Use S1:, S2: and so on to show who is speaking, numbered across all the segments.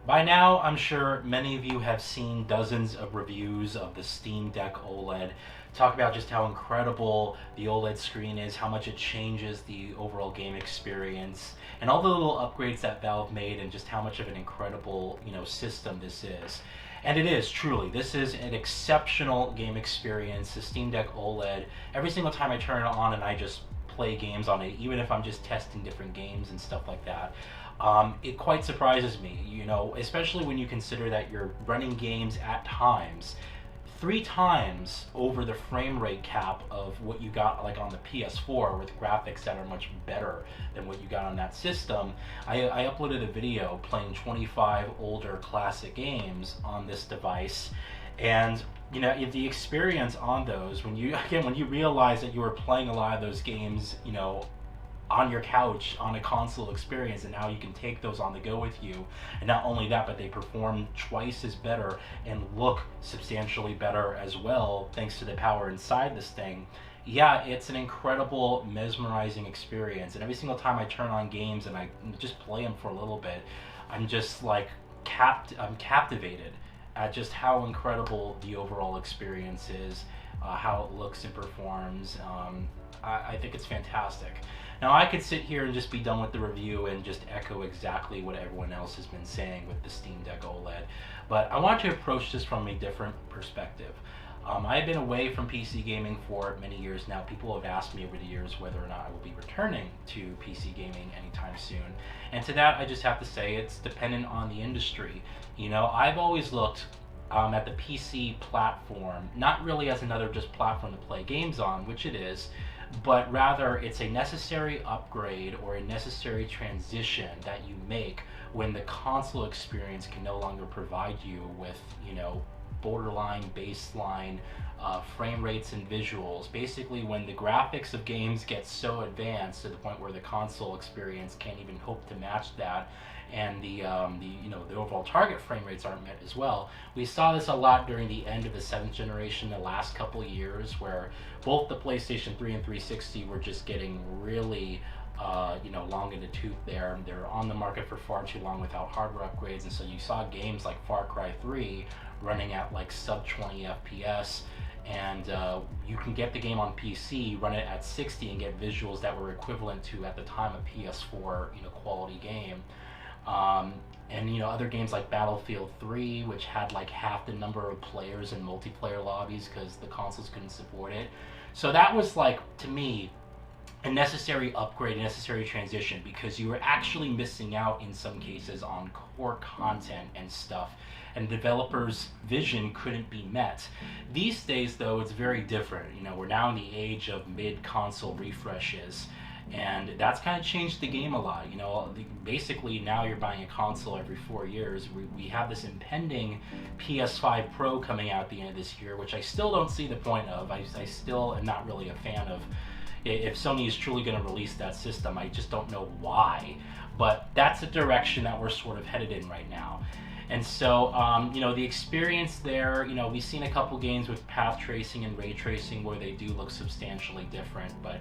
S1: By now, I'm sure many of you have seen dozens of reviews of the Steam Deck OLED. Talk about just how incredible the OLED screen is, how much it changes the overall game experience, and all the little upgrades that Valve made, and just how much of an incredible, system this is. And it is truly. This is an exceptional game experience. The Steam Deck OLED. Every single time I turn it on and I just play games on it, even if I'm just testing different games and stuff like that. It quite surprises me, especially when you consider that you're running games at times 3 times over the frame rate cap of what you got like on the PS4 with graphics that are much better than what you got on that system. I uploaded a video playing 25 older classic games on this device, and the experience on those, when you realize that you were playing a lot of those games, on your couch on a console experience, and now you can take those on the go with you, and not only that, but they perform twice as better and look substantially better as well thanks to the power inside this thing. Yeah, it's an incredible, mesmerizing experience, and every single time I turn on games and I just play them for a little bit, I'm just like I'm captivated at just how incredible the overall experience is, how it looks and performs. I think it's fantastic. Now, I could sit here and just be done with the review and just echo exactly what everyone else has been saying with the Steam Deck OLED, but I want to approach this from a different perspective. I've been away from PC gaming for many years now. People have asked me over the years whether or not I will be returning to PC gaming anytime soon. And to that, I just have to say it's dependent on the industry. I've always looked at the PC platform, not really as another just platform to play games on, which it is, but rather it's a necessary upgrade or a necessary transition that you make when the console experience can no longer provide you with, borderline baseline frame rates and visuals. Basically, when the graphics of games get so advanced to the point where the console experience can't even hope to match that, and the overall target frame rates aren't met as well. We saw this a lot during the end of the 7th generation, the last couple of years, where both the PlayStation 3 and 360 were just getting really long in the tooth there. They're on the market for far too long without hardware upgrades, and so you saw games like Far Cry 3 running at like sub 20 FPS, and you can get the game on PC, run it at 60, and get visuals that were equivalent to, at the time, a PS4 quality game. And other games like Battlefield 3, which had like half the number of players in multiplayer lobbies because the consoles couldn't support it. So that was, like, to me, a necessary upgrade, a necessary transition, because you were actually missing out in some cases on core content and stuff, and developers' vision couldn't be met. These days, though, it's very different. We're now in the age of mid-console refreshes, and that's kind of changed the game a lot. Basically now you're buying a console every 4 years. We have this impending PS5 Pro coming out at the end of this year, which I still don't see the point of. I still am not really a fan of. If Sony is truly going to release that system, I just don't know why. But that's the direction that we're sort of headed in right now. And so, the experience there, we've seen a couple games with path tracing and ray tracing where they do look substantially different, but,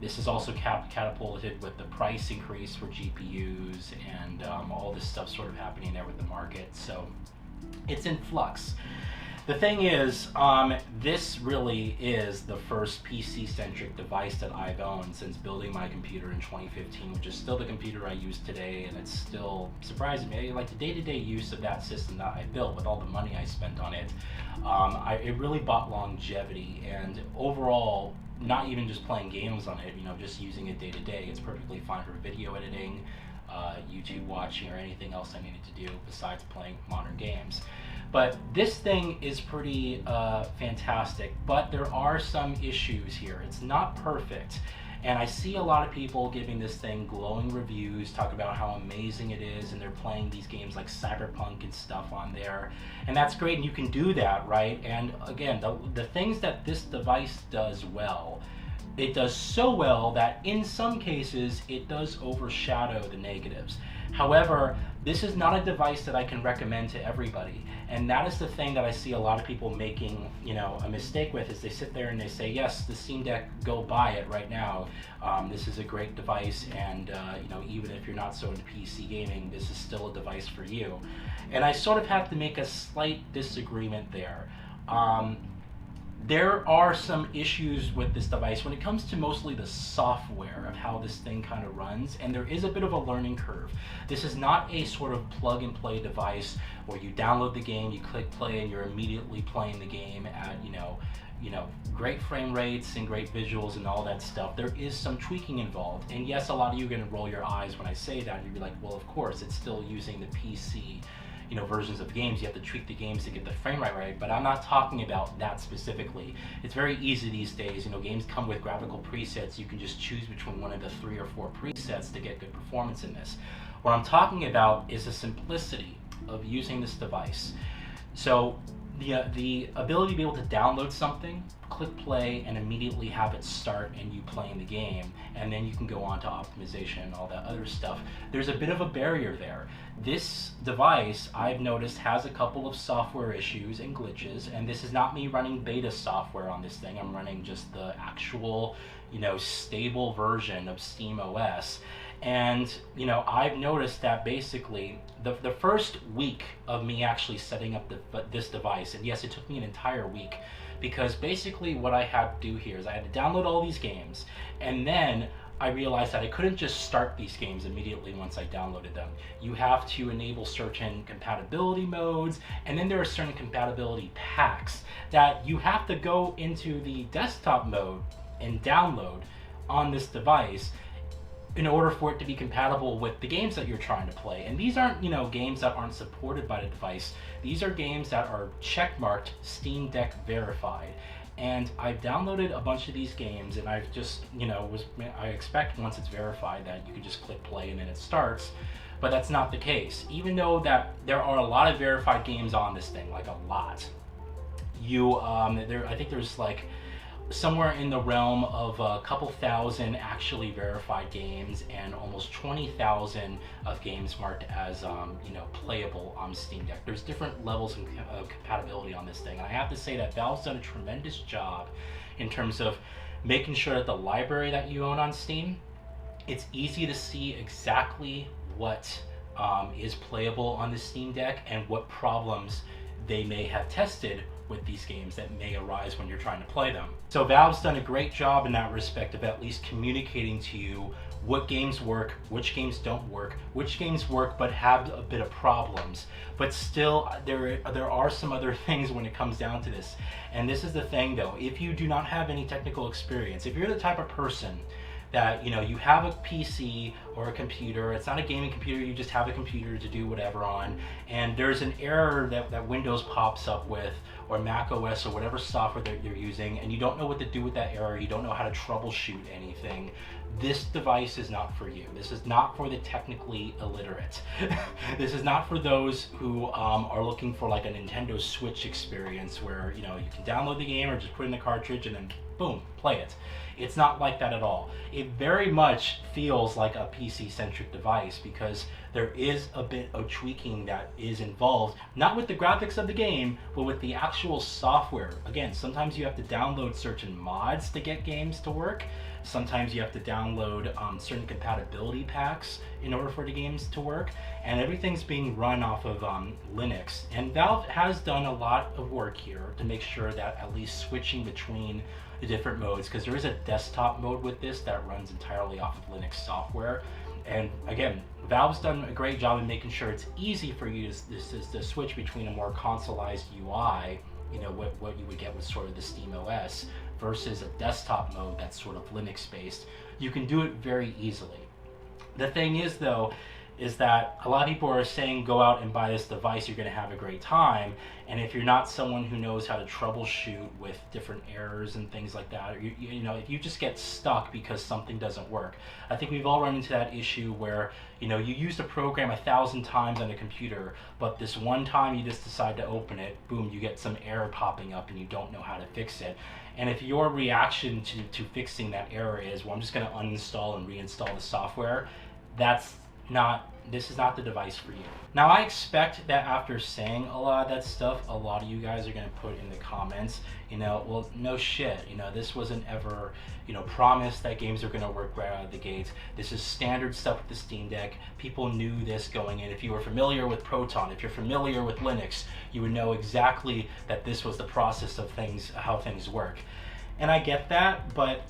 S1: this is also catapulted with the price increase for GPUs and all this stuff sort of happening there with the market. So it's in flux. The thing is, this really is the first PC-centric device that I've owned since building my computer in 2015, which is still the computer I use today, and it's still surprising me. Like, the day-to-day use of that system that I built with all the money I spent on it, it really bought longevity, and overall, not even just playing games on it, just using it day-to-day, it's perfectly fine for video editing, YouTube watching, or anything else I needed to do besides playing modern games. But this thing is pretty fantastic, but there are some issues here. It's not perfect, and I see a lot of people giving this thing glowing reviews, talk about how amazing it is, and they're playing these games like Cyberpunk and stuff on there, and that's great, and you can do that, right? And again, the things that this device does well, it does so well that in some cases it does overshadow the negatives. However, this is not a device that I can recommend to everybody. And that is the thing that I see a lot of people making, a mistake with, is they sit there and they say, yes, the Steam Deck, go buy it right now. This is a great device, and even if you're not so into PC gaming, this is still a device for you. And I sort of have to make a slight disagreement there. There are some issues with this device when it comes to mostly the software of how this thing kind of runs, and there is a bit of a learning curve. This is not a sort of plug and play device where you download the game, you click play, and you're immediately playing the game at great frame rates and great visuals and all that stuff. There is some tweaking involved, and yes, a lot of you are going to roll your eyes when I say that, and you'll be like, well, of course, it's still using the PC versions of games. You have to tweak the games to get the frame rate right, but I'm not talking about that specifically. It's very easy these days. Games come with graphical presets. You can just choose between one of the 3 or 4 presets to get good performance in this. What I'm talking about is the simplicity of using this device. So the ability to be able to download something, click play, and immediately have it start and you playing the game, and then you can go on to optimization and all that other stuff. There's a bit of a barrier there. This device, I've noticed, has a couple of software issues and glitches, and this is not me running beta software on this thing. I'm running just the actual, stable version of SteamOS. And I've noticed that basically the first week of me actually setting up this device, and yes, it took me an entire week, because basically what I had to do here is I had to download all these games, and then I realized that I couldn't just start these games immediately once I downloaded them. You have to enable certain compatibility modes, and then there are certain compatibility packs that you have to go into the desktop mode and download on this device in order for it to be compatible with the games that you're trying to play. And these aren't, games that aren't supported by the device. These are games that are checkmarked Steam Deck verified. And I've downloaded a bunch of these games, and I've just, I expect once it's verified that you can just click play and then it starts. But that's not the case. Even though that there are a lot of verified games on this thing, like a lot. I think there's like somewhere in the realm of a couple thousand actually verified games, and almost 20,000 of games marked as playable on Steam Deck. There's different levels of compatibility on this thing, and I have to say that Valve's done a tremendous job in terms of making sure that the library that you own on Steam, it's easy to see exactly what is playable on the Steam Deck and what problems they may have tested with these games that may arise when you're trying to play them. So Valve's done a great job in that respect of at least communicating to you what games work, which games don't work, which games work but have a bit of problems. But still, there are some other things when it comes down to this. And this is the thing though, if you do not have any technical experience, if you're the type of person that you have a PC or a computer, it's not a gaming computer, you just have a computer to do whatever on, and there's an error that Windows pops up with, or Mac OS, or whatever software that you're using, and you don't know what to do with that error, you don't know how to troubleshoot anything, this device is not for you. This is not for the technically illiterate. This is not for those who are looking for like a Nintendo Switch experience where you can download the game or just put in the cartridge and then boom, play it. It's not like that at all. It very much feels like a PC-centric device because there is a bit of tweaking that is involved, not with the graphics of the game, but with the actual software. Again, sometimes you have to download certain mods to get games to work. Sometimes you have to download certain compatibility packs in order for the games to work, and everything's being run off of Linux. And Valve has done a lot of work here to make sure that at least switching between the different modes, because there is a desktop mode with this that runs entirely off of Linux software. And again, Valve's done a great job in making sure it's easy for you to switch between a more consoleized UI, what you would get with sort of the SteamOS, versus a desktop mode that's sort of Linux based. You can do it very easily. The thing is though, is that a lot of people are saying go out and buy this device, you're going to have a great time, and if you're not someone who knows how to troubleshoot with different errors and things like that, if you just get stuck because something doesn't work. I think we've all run into that issue where you used a program 1,000 times on a computer, but this one time you just decide to open it, boom, you get some error popping up and you don't know how to fix it. And if your reaction to fixing that error is, well, I'm just going to uninstall and reinstall the software, that's not this is not the device for you. Now, I expect that after saying a lot of that stuff, a lot of you guys are going to put in the comments, well, no shit, this wasn't ever, promised that games are going to work right out of the gate. This is standard stuff with the Steam Deck. People knew this going in. If you were familiar with Proton, if you're familiar with Linux, you would know exactly that this was the process of things, how things work. And I get that, but,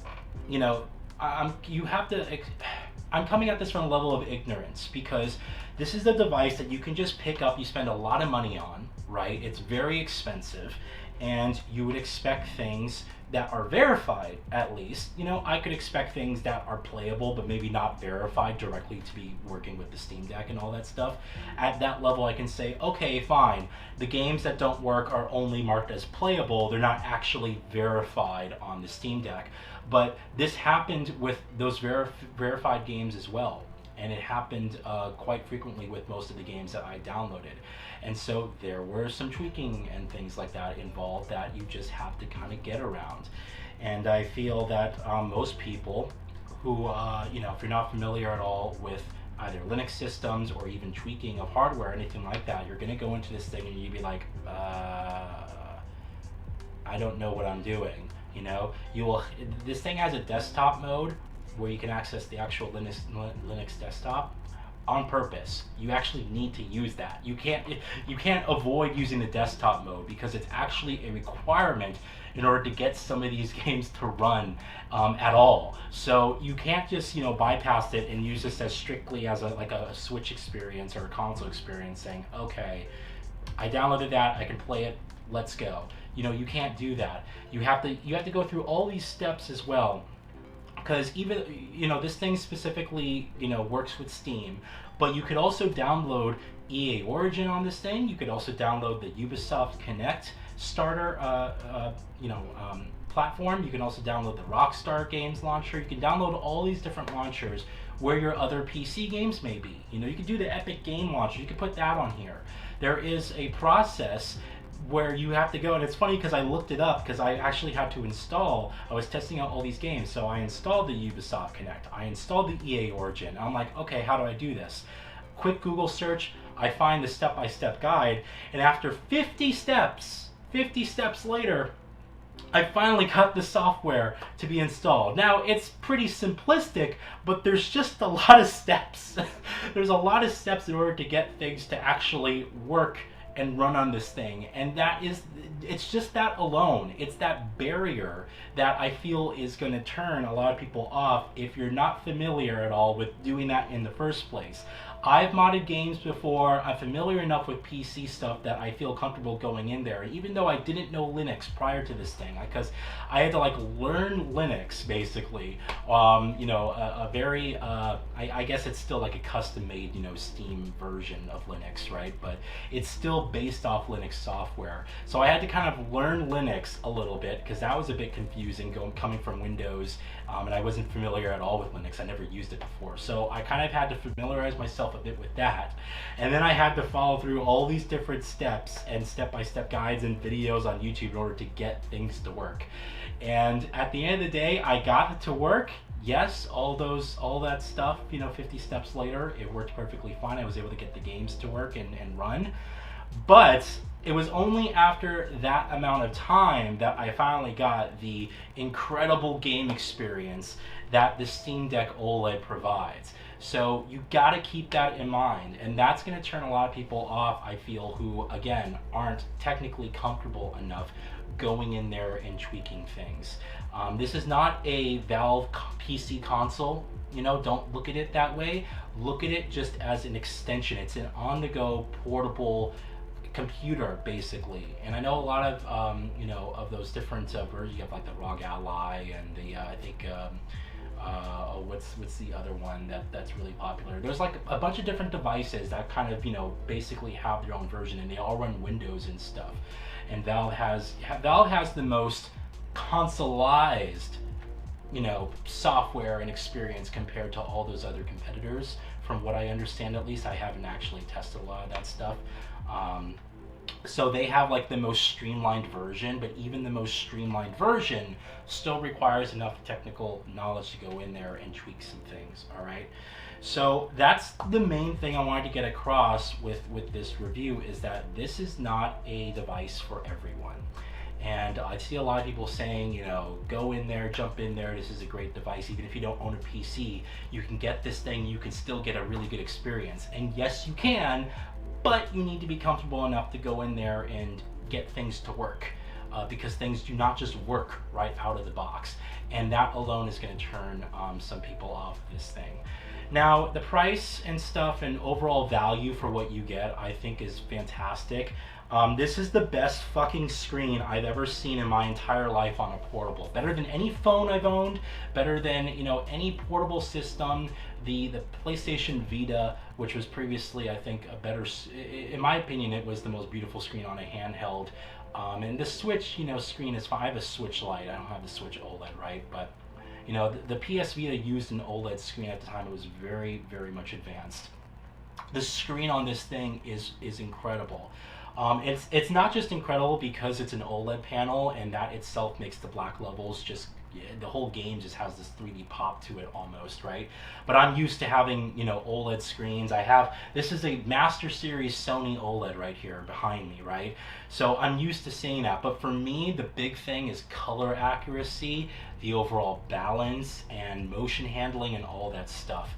S1: I'm coming at this from a level of ignorance, because this is the device that you can just pick up, you spend a lot of money on, right? It's very expensive, and you would expect things that are verified, at least. I could expect things that are playable, but maybe not verified directly to be working with the Steam Deck and all that stuff. At that level, I can say, okay, fine. The games that don't work are only marked as playable. They're not actually verified on the Steam Deck. But this happened with those verified games as well. And it happened quite frequently with most of the games that I downloaded. And so there were some tweaking and things like that involved that you just have to kind of get around. And I feel that most people who, if you're not familiar at all with either Linux systems or even tweaking of hardware or anything like that, you're going to go into this thing and you'd be like, I don't know what I'm doing. This thing has a desktop mode where you can access the actual Linux desktop on purpose. You actually need to use that. You can't avoid using the desktop mode, because it's actually a requirement in order to get some of these games to run at all. So you can't just bypass it and use this as strictly as a Switch experience or a console experience, saying, okay, I downloaded that, I can play it, let's go. You can't do that. You have to go through all these steps as well, because even this thing specifically works with Steam, but you could also download EA Origin on this thing. You could also download the Ubisoft Connect starter platform. You can also download the Rockstar Games launcher. You can download all these different launchers where your other PC games may be. You can do the Epic Game Launcher. You can put that on here. There is a process where you have to go, and it's funny because I looked it up, because I actually had to install, I was testing out all these games, so I installed the Ubisoft Connect, I installed the EA Origin. I'm like, okay, how do I do this? Quick Google search, I find the step-by-step guide, and after 50 steps later, I finally got the software to be installed. Now, it's pretty simplistic, but there's just a lot of steps. There's a lot of steps in order to get things to actually work and run on this thing, and it's just that alone. It's that barrier that I feel is going to turn a lot of people off if you're not familiar at all with doing that in the first place. I've modded games before. I'm familiar enough with PC stuff that I feel comfortable going in there, even though I didn't know Linux prior to this thing, because I had to learn Linux basically. A very I guess it's still like a custom-made Steam version of Linux, right? But it's still based off Linux software, so I had to kind of learn Linux a little bit, because that was a bit confusing coming from Windows, and I wasn't familiar at all with Linux. I never used it before, so I kind of had to familiarize myself a bit with that, and then I had to follow through all these different steps and step-by-step guides and videos on YouTube in order to get things to work. And at the end of the day, I got it to work. Yes, all that stuff, 50 steps later, it worked perfectly fine. I was able to get the games to work and run. But it was only after that amount of time that I finally got the incredible game experience that the Steam Deck OLED provides. So you gotta keep that in mind, and that's gonna turn a lot of people off, I feel, who, again, aren't technically comfortable enough going in there and tweaking things. This is not a Valve PC console. Don't look at it that way. Look at it just as an extension. It's an on-the-go portable computer, basically. And I know a lot of of those different versions. You have like the ROG Ally and the I think what's the other one that's really popular? There's like a bunch of different devices that kind of basically have their own version, and they all run Windows and stuff. And Valve has the most consoleized software and experience compared to all those other competitors. From what I understand, at least, I haven't actually tested a lot of that stuff. So they have like the most streamlined version, but even the most streamlined version still requires enough technical knowledge to go in there and tweak some things. All right. So that's the main thing I wanted to get across with this review, is that this is not a device for everyone. And I see a lot of people saying, you know, go in there, jump in there, this is a great device. Even if you don't own a PC, you can get this thing, you can still get a really good experience. And yes, you can, but you need to be comfortable enough to go in there and get things to work. Because things do not just work right out of the box. And that alone is going to turn some people off this thing. Now, the price and stuff and overall value for what you get, I think is fantastic. This is the best fucking screen I've ever seen in my entire life on a portable. Better than any phone I've owned, better than, you know, any portable system. The PlayStation Vita, which was previously, I think, a better, in my opinion, it was the most beautiful screen on a handheld. And the Switch, you know, screen is fine. I have a Switch Lite. I don't have the Switch OLED, right? But, you know, the PS Vita used an OLED screen at the time. It was very, very much advanced. The screen on this thing is incredible. It's not just incredible because it's an OLED panel, and that itself makes the black levels just, the whole game just has this 3D pop to it almost, right? But I'm used to having, you know, OLED screens. This is a Master Series Sony OLED right here behind me, right? So I'm used to seeing that. But for me, the big thing is color accuracy, the overall balance, and motion handling and all that stuff.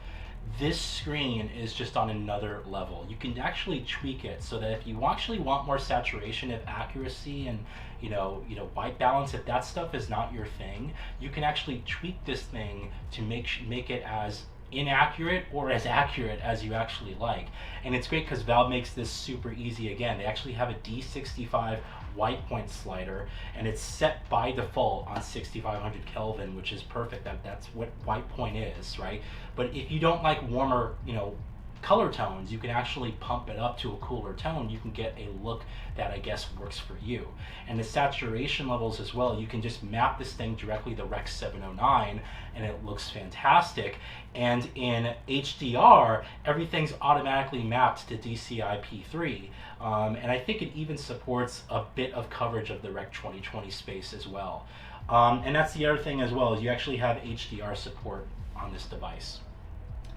S1: This screen is just on another level. You can actually tweak it so that if you actually want more saturation, if accuracy and you know white balance, if that stuff is not your thing, you can actually tweak this thing to make it as inaccurate or as accurate as you actually like. And it's great because Valve makes this super easy. Again, they actually have a D65 white point slider, and it's set by default on 6500 Kelvin, which is perfect. That's what white point is, right? But if you don't like warmer, you know, color tones, you can actually pump it up to a cooler tone. You can get a look that I guess works for you. And the saturation levels as well, you can just map this thing directly to Rec 709 and it looks fantastic. And in HDR, everything's automatically mapped to DCI-P3. And I think it even supports a bit of coverage of the Rec 2020 space as well. And that's the other thing as well, is you actually have HDR support on this device.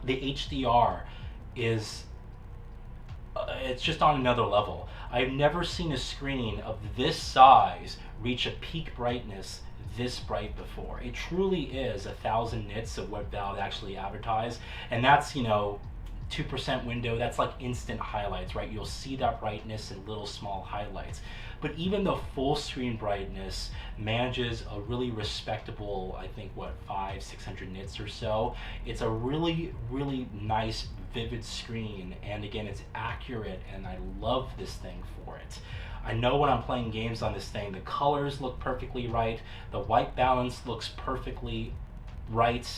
S1: The HDR is it's just on another level. I've never seen a screen of this size reach a peak brightness this bright before. It truly is 1,000 nits of what Valve actually advertised, and that's, you know, 2% window. That's like instant highlights, right? You'll see that brightness in little small highlights. But even the full screen brightness manages a really respectable, I think, what, 500-600 nits or so. It's a really, really nice, vivid screen, and again, it's accurate, and I love this thing for it. I know when I'm playing games on this thing, the colors look perfectly right, the white balance looks perfectly right,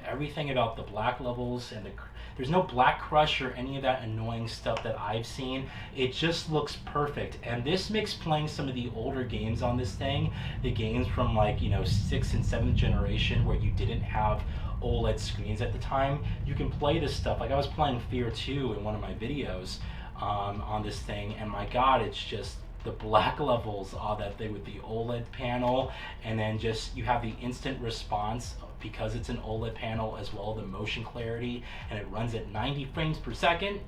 S1: everything about the black levels and there's no black crush or any of that annoying stuff that I've seen. It just looks perfect, and this makes playing some of the older games on this thing, the games from like, you know, 6th and 7th generation where you didn't have OLED screens at the time, you can play this stuff. Like I was playing Fear 2 in one of my videos on this thing, and my god, it's just the black levels that they with the OLED panel, and then just you have the instant response because it's an OLED panel as well, the motion clarity, and it runs at 90 frames per second.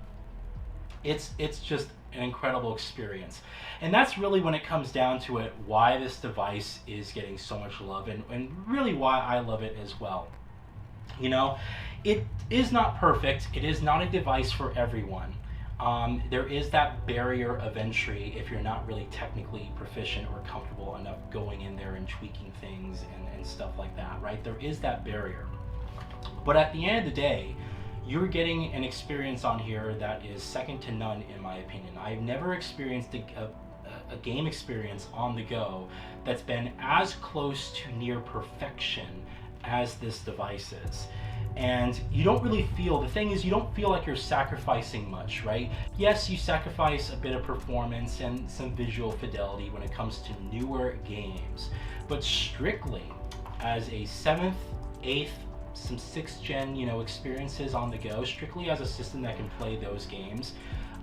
S1: It's just an incredible experience. And that's really, when it comes down to it, why this device is getting so much love, and really why I love it as well. You know, it is not perfect. It is not a device for everyone. There is that barrier of entry if you're not really technically proficient or comfortable enough going in there and tweaking things and stuff like that, right? There is that barrier. But at the end of the day, you're getting an experience on here that is second to none, in my opinion. I've never experienced a game experience on the go that's been as close to near perfection as this device is. And you don't really feel, the thing is, you don't feel like you're sacrificing much, right? Yes, you sacrifice a bit of performance and some visual fidelity when it comes to newer games, but strictly as a 7th, 8th, some 6th gen, you know, experiences on the go, strictly as a system that can play those games,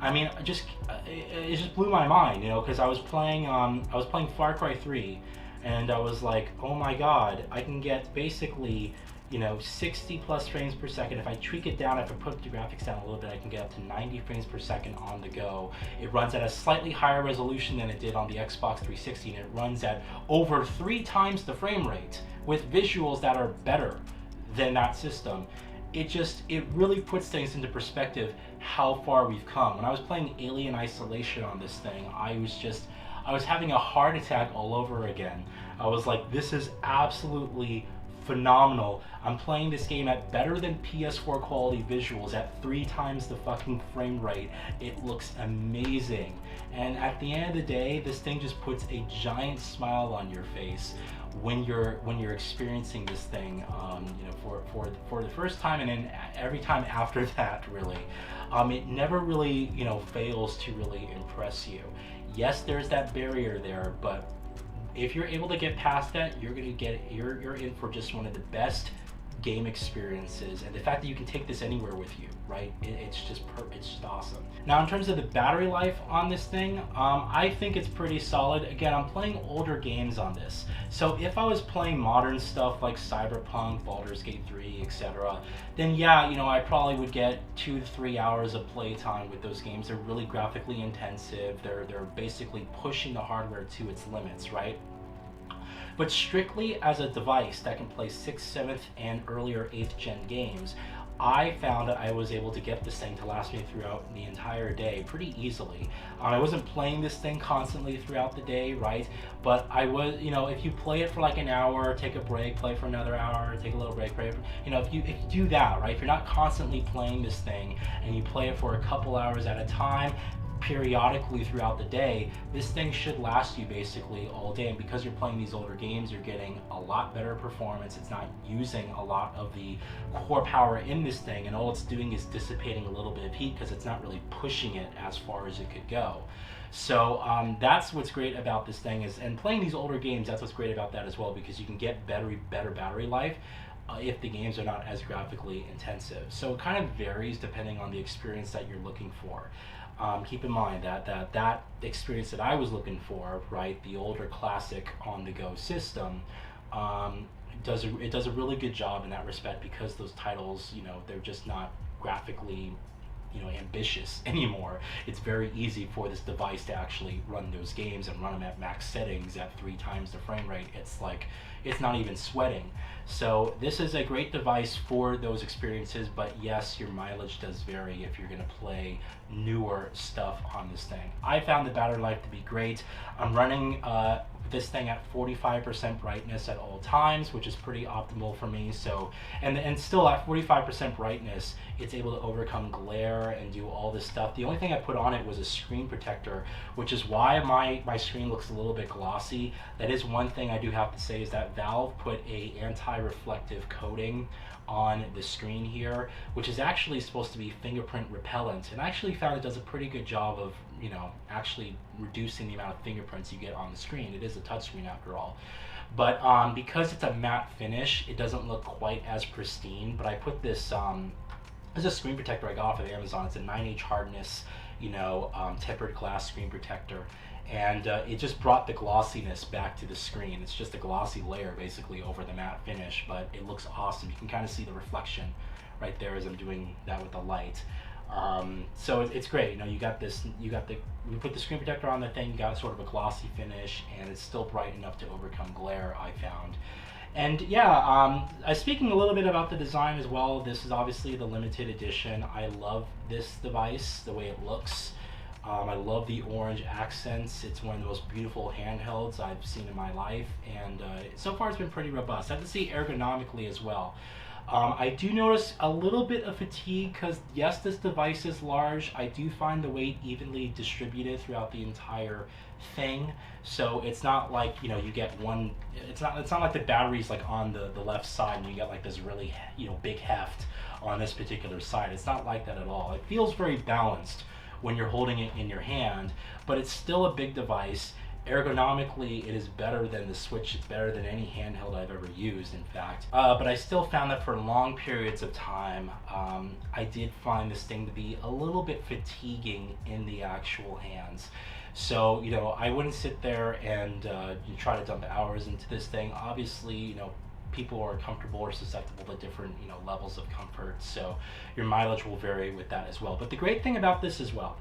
S1: I mean, it just blew my mind, you know, because I was playing Far Cry 3, and I was like, oh my god, I can get basically, you know, 60 plus frames per second. If I tweak it down, if I put the graphics down a little bit, I can get up to 90 frames per second on the go. It runs at a slightly higher resolution than it did on the Xbox 360, and it runs at over 3 times the frame rate with visuals that are better than that system. It really puts things into perspective how far we've come. When I was playing Alien Isolation on this thing, I was having a heart attack all over again. I was like, this is absolutely phenomenal. I'm playing this game at better than PS4 quality visuals at 3 times the fucking frame rate. It looks amazing. And at the end of the day, this thing just puts a giant smile on your face when you're experiencing this thing, you know, for the first time, and then every time after that, really. It never really, you know, fails to really impress you. Yes, there's that barrier there, but if you're able to get past that, you're in for just one of the best game experiences. And the fact that you can take this anywhere with you, right? It's just awesome. Now, in terms of the battery life on this thing, I think it's pretty solid. Again, I'm playing older games on this, so if I was playing modern stuff like Cyberpunk, Baldur's Gate 3, etc., then yeah, you know, I probably would get 2 to 3 hours of playtime with those games. They're really graphically intensive. They're basically pushing the hardware to its limits, right? But strictly as a device that can play 6th, 7th, and earlier 8th gen games, I found that I was able to get this thing to last me throughout the entire day pretty easily. I wasn't playing this thing constantly throughout the day, right? But I was, you know, if you play it for like an hour, take a break, play for another hour, take a little break, you know, if you do that, right? If you're not constantly playing this thing and you play it for a couple hours at a time, periodically throughout the day, this thing should last you basically all day. And because you're playing these older games, you're getting a lot better performance. It's not using a lot of the core power in this thing, and all it's doing is dissipating a little bit of heat because it's not really pushing it as far as it could go. So that's what's great about this thing, and playing these older games, that's what's great about that as well, because you can get better battery life if the games are not as graphically intensive. So it kind of varies depending on the experience that you're looking for. Keep in mind that experience that I was looking for, right, the older classic on-the-go system, it does a really good job in that respect, because those titles, you know, they're just not graphically, you know, ambitious anymore. It's very easy for this device to actually run those games and run them at max settings at 3 times the frame rate. It's like, it's not even sweating. So this is a great device for those experiences, but yes, your mileage does vary if you're going to play newer stuff on this thing. I found the battery life to be great. I'm running this thing at 45% brightness at all times, which is pretty optimal for me. So, and still at 45% brightness, it's able to overcome glare and do all this stuff. The only thing I put on it was a screen protector, which is why my screen looks a little bit glossy. That is one thing I do have to say, is that Valve put a anti-reflective coating on the screen here, which is actually supposed to be fingerprint repellent, and I actually found it does a pretty good job of, you know, actually reducing the amount of fingerprints you get on the screen. It is a touchscreen after all. But because it's a matte finish, it doesn't look quite as pristine. But I put this, this is a screen protector I got off of Amazon. It's a 9H hardness, you know, tempered glass screen protector. And it just brought the glossiness back to the screen. It's just a glossy layer basically over the matte finish, but it looks awesome. You can kind of see the reflection right there as I'm doing that with the light. So it's great. You know, you put the screen protector on the thing, you got sort of a glossy finish, and it's still bright enough to overcome glare, I found. And yeah, speaking a little bit about the design as well, this is obviously the limited edition. I love this device, the way it looks. I love the orange accents. It's one of the most beautiful handhelds I've seen in my life, and so far it's been pretty robust. I have to see ergonomically as well. I do notice a little bit of fatigue because yes, this device is large. I do find the weight evenly distributed throughout the entire thing, so it's not like, you know, you get one. It's not like the battery's like on the left side and you get like this really, you know, big heft on this particular side. It's not like that at all. It feels very balanced when you're holding it in your hand, but it's still a big device. Ergonomically, it is better than the Switch. It's better than any handheld I've ever used, in fact. But I still found that for long periods of time, I did find this thing to be a little bit fatiguing in the actual hands. So, you know, I wouldn't sit there and try to dump hours into this thing. Obviously, you know, people are comfortable or susceptible to different, levels of comfort. So your mileage will vary with that as well. But the great thing about this as well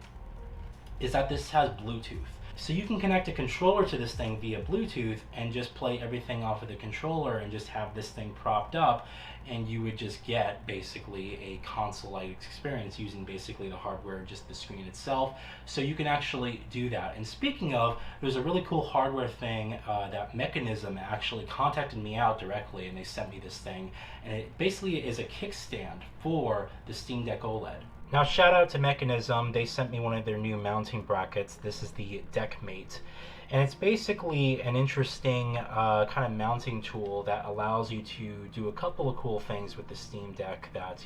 S1: is that this has Bluetooth. So you can connect a controller to this thing via Bluetooth and just play everything off of the controller and just have this thing propped up, and you would just get basically a console-like experience using basically the hardware, just the screen itself. So you can actually do that. And speaking of, there's a really cool hardware thing that Mechanism actually contacted me out directly, and they sent me this thing, and it basically is a kickstand for the Steam Deck OLED. Now, shout out to Mechanism. They sent me one of their new mounting brackets. This is the Deckmate, and it's basically an interesting kind of mounting tool that allows you to do a couple of cool things with the Steam Deck that,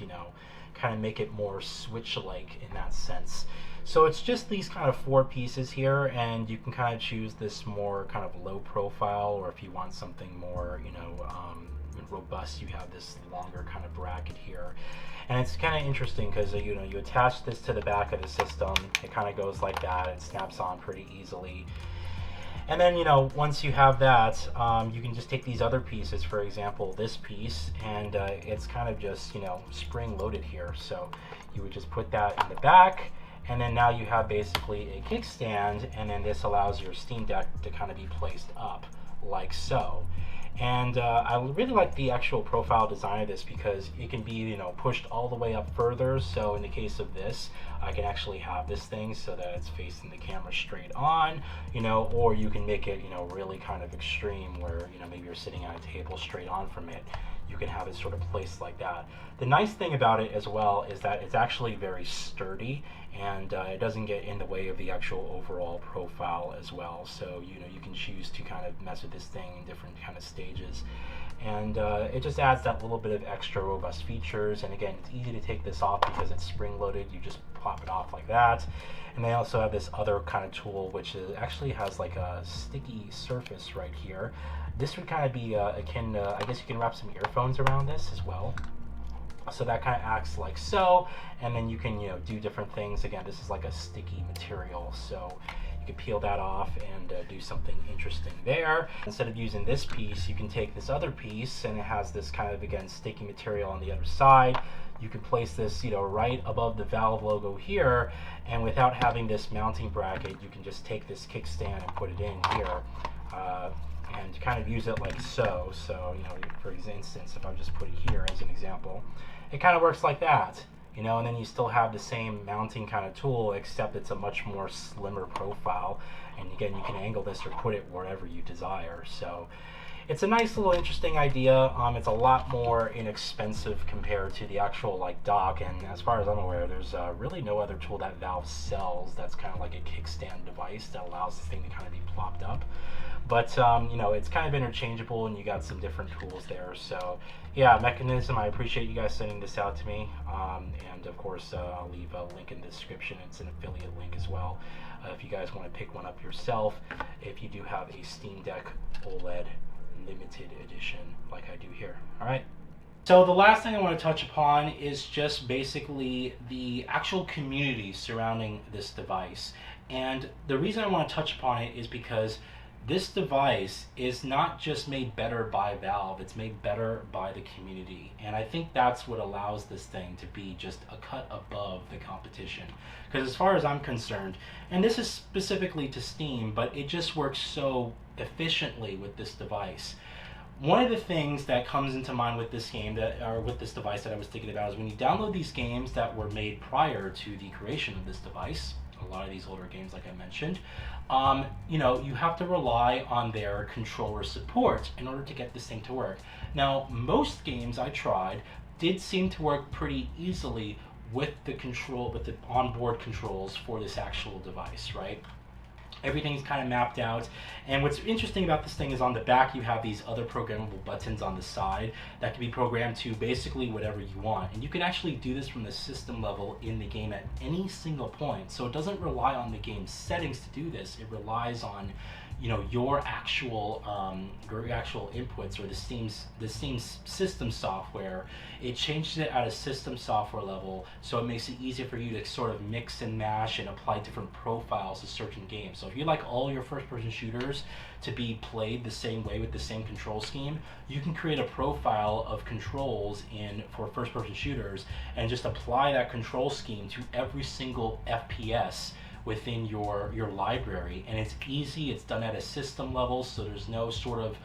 S1: kind of make it more Switch-like in that sense. So it's just these kind of 4 pieces here, and you can kind of choose this more kind of low profile, or if you want something more, robust, you have this longer kind of bracket here. And it's kind of interesting because you attach this to the back of the system. It kind of goes like that. It snaps on pretty easily. And then once you have that, you can just take these other pieces, for example this piece, and it's kind of just spring loaded here. So you would just put that in the back, and then now you have basically a kickstand, and then this allows your Steam Deck to kind of be placed up like so. And I really like the actual profile design of this because it can be, pushed all the way up further. So in the case of this, I can actually have this thing so that it's facing the camera straight on, or you can make it, really kind of extreme where, maybe you're sitting at a table straight on from it. You can have it sort of placed like that. The nice thing about it as well is that it's actually very sturdy, and it doesn't get in the way of the actual overall profile as well. So you can choose to kind of mess with this thing in different kind of stages, and it just adds that little bit of extra robust features. And again, it's easy to take this off because it's spring loaded. You just pop it off like that. And they also have this other kind of tool which actually has like a sticky surface right here. This would kind of be akin to, I guess you can wrap some earphones around this as well. So that kind of acts like so, and then you can do different things. Again, this is like a sticky material, so you can peel that off and do something interesting there. Instead of using this piece, you can take this other piece, and it has this kind of, again, sticky material on the other side. You can place this right above the Valve logo here, and without having this mounting bracket, you can just take this kickstand and put it in here. And kind of use it like so. So, for instance, if I just put it here as an example, it kind of works like that, and then you still have the same mounting kind of tool, except it's a much more slimmer profile. And again, you can angle this or put it wherever you desire. So it's a nice little interesting idea. It's a lot more inexpensive compared to the actual dock, and as far as I'm aware, there's really no other tool that Valve sells that's kind of like a kickstand device that allows this thing to kind of be plopped up. But it's kind of interchangeable, and you got some different tools there. So yeah, Mechanism, I appreciate you guys sending this out to me. And of course, I'll leave a link in the description. It's an affiliate link as well. If you guys want to pick one up yourself, if you do have a Steam Deck OLED limited edition like I do here. All right. So the last thing I want to touch upon is just basically the actual community surrounding this device. And the reason I want to touch upon it is because this device is not just made better by Valve, it's made better by the community. And I think that's what allows this thing to be just a cut above the competition. Because as far as I'm concerned, and this is specifically to Steam, but it just works so efficiently with this device. One of the things that comes into mind with this game, with this device that I was thinking about, is when you download these games that were made prior to the creation of this device, a lot of these older games like I mentioned, you have to rely on their controller support in order to get this thing to work. Now, most games I tried did seem to work pretty easily with the onboard controls for this actual device, right? Everything's kind of mapped out, and what's interesting about this thing is on the back you have these other programmable buttons on the side that can be programmed to basically whatever you want, and you can actually do this from the system level in the game at any single point. So it doesn't rely on the game's settings to do this, it relies on your actual inputs, or the Steam's system software. It changes it at a system software level, so it makes it easier for you to sort of mix and mash and apply different profiles to certain games. So if you like all your first-person shooters to be played the same way with the same control scheme, you can create a profile of controls for first-person shooters and just apply that control scheme to every single FPS within your library. And it's easy, it's done at a system level, so there's no sort of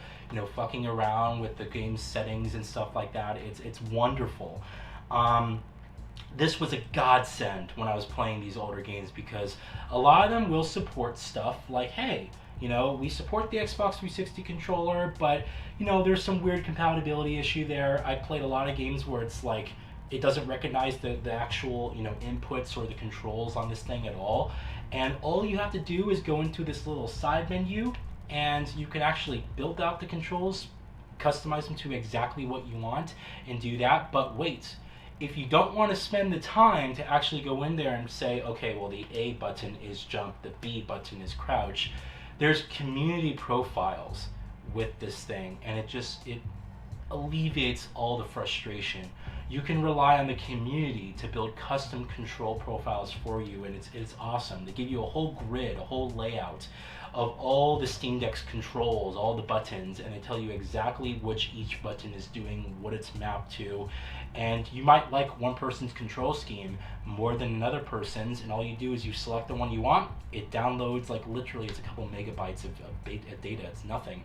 S1: fucking around with the game settings and stuff like that. It's wonderful. This was a godsend when I was playing these older games, because a lot of them will support stuff like, hey, we support the Xbox 360 controller, but there's some weird compatibility issue there. I played a lot of games where it's like it doesn't recognize the actual inputs or the controls on this thing at all, and all you have to do is go into this little side menu, and you can actually build out the controls, customize them to exactly what you want, and do that. But wait, if you don't want to spend the time to actually go in there and say, okay, well, the A button is jump, the B button is crouch, there's community profiles with this thing, and it alleviates all the frustration. You can rely on the community to build custom control profiles for you, and it's awesome. They give you a whole grid, a whole layout of all the Steam Deck's controls, all the buttons, and they tell you exactly which each button is doing, what it's mapped to. And you might like one person's control scheme more than another person's, and all you do is you select the one you want, it downloads, like literally it's a couple megabytes of data, it's nothing.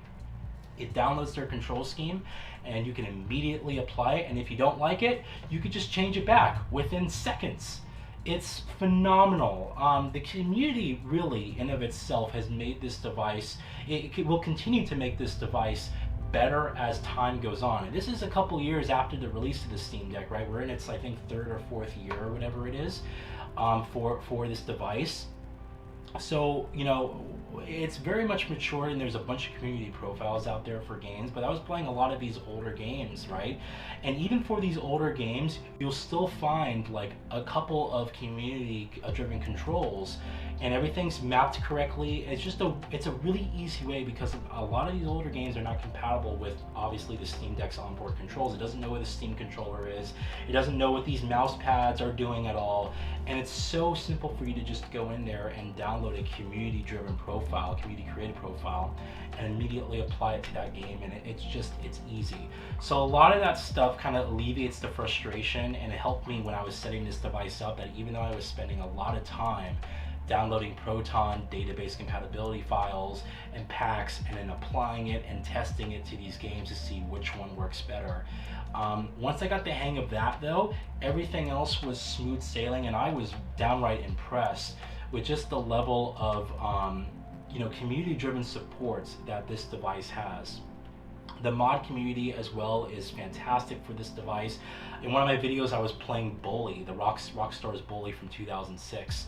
S1: It downloads their control scheme, and you can immediately apply it, and if you don't like it, you could just change it back within seconds. It's phenomenal. The community really in of itself has made this device, it will continue to make this device better as time goes on. And this is a couple years after the release of the Steam Deck, right? We're in its, I think, 3rd or 4th year or whatever it is for this device. So, it's very much mature, and there's a bunch of community profiles out there for games, but I was playing a lot of these older games, right? And even for these older games, you'll still find like a couple of community driven controls, and everything's mapped correctly. It's a really easy way, because a lot of these older games are not compatible with obviously the Steam Deck's onboard controls. It doesn't know where the Steam controller is. It doesn't know what these mouse pads are doing at all. And it's so simple for you to just go in there and download a community driven profile, community created profile, and immediately apply it to that game, and it's easy. So a lot of that stuff kind of alleviates the frustration, and it helped me when I was setting this device up, that even though I was spending a lot of time downloading Proton database compatibility files and packs, and then applying it and testing it to these games to see which one works better. Once I got the hang of that though, everything else was smooth sailing, and I was downright impressed with just the level of community driven supports that this device has. The mod community as well is fantastic for this device. In one of my videos, I was playing Bully, the Rockstar's Bully from 2006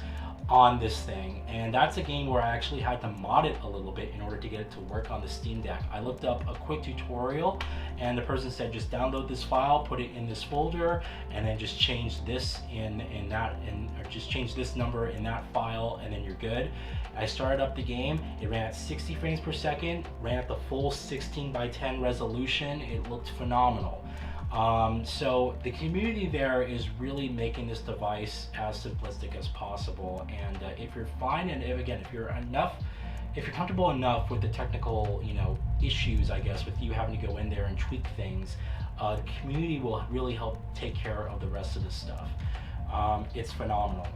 S1: on this thing, and that's a game where I actually had to mod it a little bit in order to get it to work on the Steam Deck. I looked up a quick tutorial, and the person said just download this file, put it in this folder, and then just change this or just change this number in that file, and then you're good. I started up the game, it ran at 60 frames per second, ran at the full 16:10 resolution. It looked phenomenal. So the community there is really making this device as simplistic as possible. And if you're fine, and if you're comfortable enough with the technical, issues, I guess, with you having to go in there and tweak things, the community will really help take care of the rest of this stuff. It's phenomenal.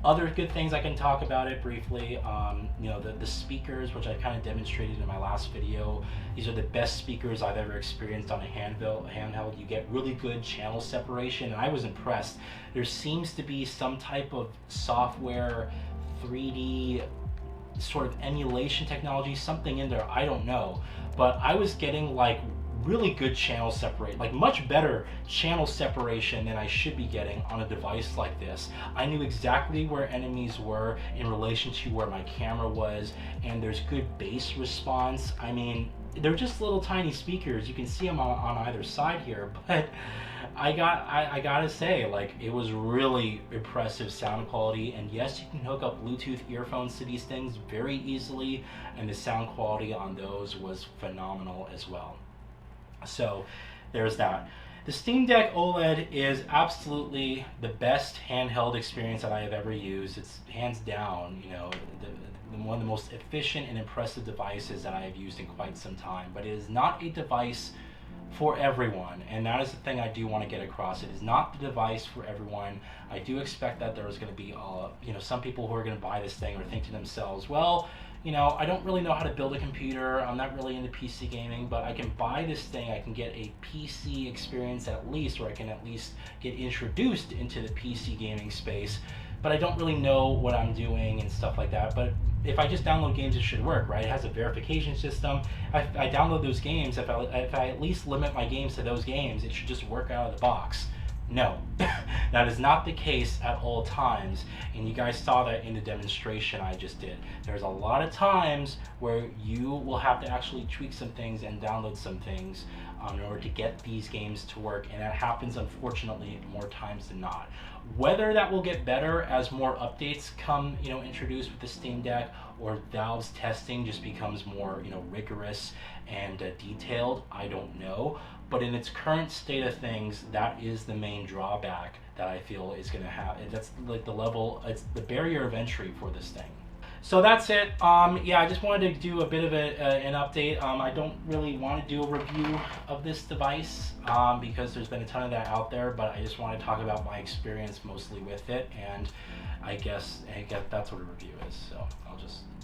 S1: Other good things I can talk about it briefly, the speakers, which I kind of demonstrated in my last video. These are the best speakers I've ever experienced on a handheld. You get really good channel separation, and I was impressed. There seems to be some type of software, 3D sort of emulation technology, something in there, I don't know. But I was getting like really good channel separation, like much better channel separation than I should be getting on a device like this. I knew exactly where enemies were in relation to where my camera was, and there's good bass response. I mean, they're just little tiny speakers. You can see them on either side here, but I gotta say, like, it was really impressive sound quality. And yes, you can hook up Bluetooth earphones to these things very easily, and the sound quality on those was phenomenal as well. So there's that. The Steam Deck OLED is absolutely the best handheld experience that I have ever used. It's hands down, you know, one of the most efficient and impressive devices that I have used in quite some time. But it is not a device for everyone, and that is the thing I do want to get across. It is not the device for everyone. I do expect that there is going to be, you know, some people who are going to buy this thing or think to themselves, well, you know, I don't really know how to build a computer. I'm not really into PC gaming, but I can buy this thing. I can get a PC experience at least, or I can at least get introduced into the PC gaming space. But I don't really know what I'm doing and stuff like that. But if I just download games, it should work, right? It has a verification system. I download those games. If I at least limit my games to those games, it should just work out of the box. No, that is not the case at all times, and you guys saw that in the demonstration I just did. There's a lot of times where you will have to actually tweak some things and download some things in order to get these games to work, and that happens unfortunately more times than not. Whether that will get better as more updates come, you know, introduced with the Steam Deck, or Valve's testing just becomes more, you know, rigorous and detailed, I don't know. But in its current state of things, that is the main drawback that I feel is going to have. That's like the level, it's the barrier of entry for this thing. So that's it. Yeah, I just wanted to do a bit of an update. I don't really want to do a review of this device because there's been a ton of that out there, but I just want to talk about my experience mostly with it, and I guess that's what a review is. So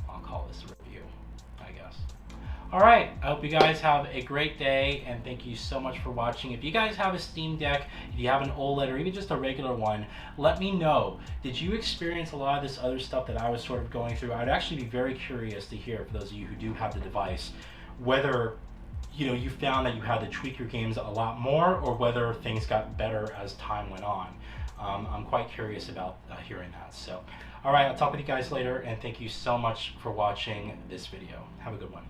S1: I'll call this a review, I guess. All right, I hope you guys have a great day, and thank you so much for watching. If you guys have a Steam Deck, if you have an OLED or even just a regular one, let me know. Did you experience a lot of this other stuff that I was sort of going through? I'd actually be very curious to hear, for those of you who do have the device, whether, you know, you found that you had to tweak your games a lot more, or whether things got better as time went on. I'm quite curious about hearing that. So, all right, I'll talk with you guys later, and thank you so much for watching this video. Have a good one.